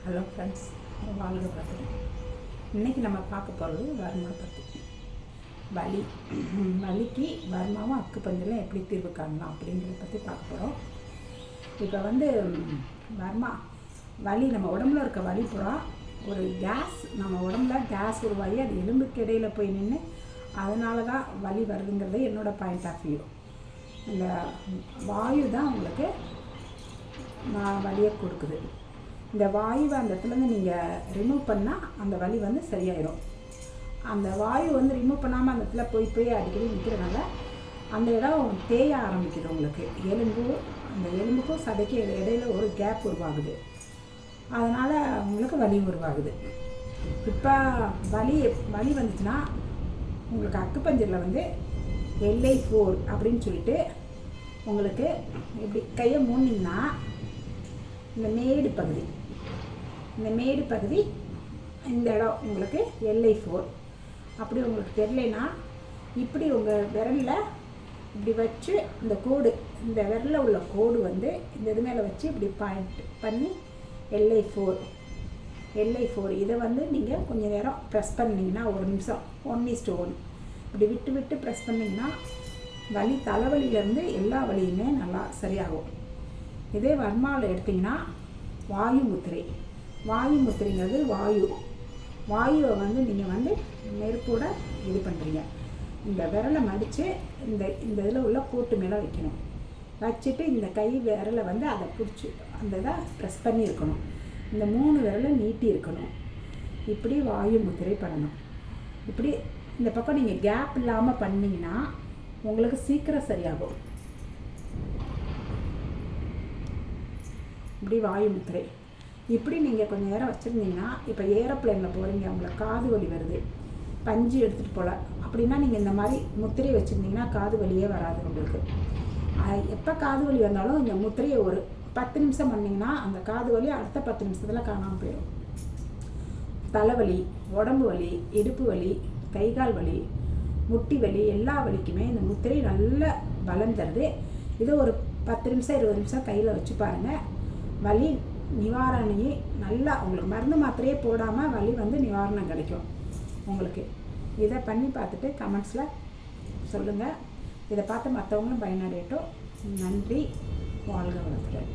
Hello friends, வாழ்க பார்க்குறேன். இன்றைக்கி நம்ம பார்க்க போகிறது வர்மா பற்றி. வலிக்கு வர்மாவும் அக்குப்பஞ்சலும் எப்படி தீர்வு காணலாம் அப்படிங்கிறத பற்றி பார்க்க போகிறோம். இப்போ வர்மா வலி, நம்ம உடம்புல இருக்க வலி பூரா ஒரு கேஸ், நம்ம உடம்புல கேஸ் உருவாகி அது எலும்புக்கு இடையில் போய் நின்று அதனால தான் வலி வருதுங்கிறது என்னோடய பாயிண்ட் ஆஃப் வியூ. இந்த வாயு தான் உங்களுக்கு வலியை கொடுக்குது. இந்த வாயுவை அந்த இடத்துலேருந்து நீங்கள் ரிமூவ் பண்ணால் அந்த வலி சரியாயிடும். அந்த வாயு ரிமூவ் பண்ணாமல் அந்த இடத்துல போய் அடிக்கடி நிற்கிறனால அந்த இடம் தேய ஆரம்பிக்குது. உங்களுக்கு அந்த எலும்புக்கும் சதைக்கு இடையில ஒரு கேப் உருவாகுது. அதனால் உங்களுக்கு வலி உருவாகுது. இப்போ வலி வந்துச்சுன்னா உங்களுக்கு அக்குப்பஞ்சரில் LI4 அப்படின்னு சொல்லிட்டு உங்களுக்கு இப்படி கையை மூடினீங்கன்னா இந்த மேடு பகுதி இந்த இடம் உங்களுக்கு LI4. அப்படி உங்களுக்கு தெரியலைன்னா இப்படி உங்கள் விரலில் இப்படி வச்சு இந்த கோடு, இந்த விரலில் உள்ள கோடு இந்த இது மேலே வச்சு இப்படி பாயிண்ட் பண்ணி LI4 இதை நீங்கள் கொஞ்சம் நேரம் ப்ரெஸ் பண்ணிங்கன்னா, ஒரு நிமிஷம் 1:1 இப்படி விட்டு ப்ரெஸ் பண்ணிங்கன்னா தலைவலியிலேருந்து எல்லா வலியுமே நல்லா சரியாகும். இதே வர்மாவில் எடுத்திங்கன்னா வாயு முத்திரைங்கிறது வாயுவை நீங்கள் நெருப்போட இது பண்ணுறீங்க. இந்த விரலை மடித்து இந்த இதில் உள்ள கோட்டு மேலே வைக்கணும். வச்சுட்டு இந்த கை விரலை அதை பிடிச்சி அந்த இதை ப்ரெஸ் பண்ணி இருக்கணும். இந்த 3 விரலை நீட்டி இருக்கணும். இப்படி வாயு முத்திரை பண்ணணும். இப்படி இந்த பக்கம் நீங்கள் கேப் இல்லாமல் பண்ணிங்கன்னா உங்களுக்கு சீக்கிரம் சரியாகும். இப்படி வாயு முத்திரை இப்படி நீங்கள் கொஞ்சம் நேரம் வச்சுருந்தீங்கன்னா, இப்போ ஏரோப்ளேனில் போகிறீங்க, உங்களுக்கு காது வலி வருது, பஞ்சு எடுத்துகிட்டு போகல அப்படின்னா நீங்கள் இந்த மாதிரி முத்திரை வச்சுருந்தீங்கன்னா காது வலியே வராது உங்களுக்கு. எப்போ காது வலி வந்தாலும் இந்த முத்திரையை ஒரு 10 நிமிஷம் பண்ணிங்கன்னா அந்த காது வலி அடுத்த 10 நிமிஷத்தில் காணாமல் போயிடும். தலைவலி, உடம்பு வலி, இடுப்பு வலி, கை கால் வலி, முட்டி வலி, எல்லா வலிக்குமே இந்த முத்திரை நல்ல பலம் தருது. இதை ஒரு 10 நிமிஷம் 20 நிமிஷம் கையில் வச்சு பாருங்கள். வலி நிவாரணி நல்லா உங்களுக்கு மருந்து மாத்திரையே போடாமல் வலி நிவாரணம் கிடைக்கும் உங்களுக்கு. இதை பண்ணி பார்த்துட்டு கமெண்ட்ஸில் சொல்லுங்கள். இதை பார்த்து மற்றவங்களும் பயனடையட்டும். நன்றி. வாழ்க வளத்துடன்.